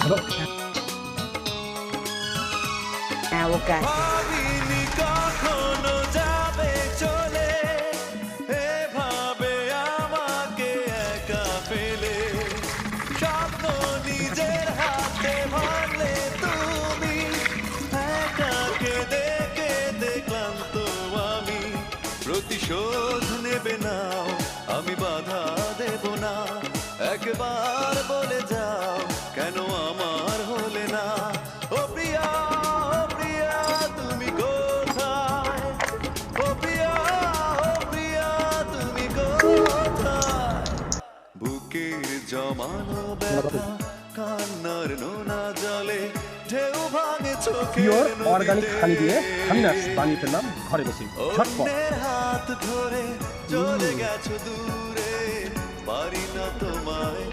Hello. হ্যাঁ, ওকে আছে। ভাবিনি কখনো যাবে চলে এভাবে আমাকে একা ফেলে স্বপ্ন নিজের হাতে ভাঙলে তুমি একা কেঁদে কেঁদে ক্লান্ত আমি প্রতিশোধ নেবে নাও আমি বাধা দেব না একবার বলে যাও কেন আমার হলে না ও প্রিয়া তুমি কোথায় ও প্রিয়া তুমি কোথায় বুকের জমানো ব্যথা কান্নার নোনা জলে ঢেউ ভাঙে পিওর চোখের অর্গানিক হানি দিয়ে হানিনাস বানিয়ে ফেললাম ঘরে বসে ঝটপট। অন্যের হাত ধরে চলে গেছো দূরে পারি না তোমায়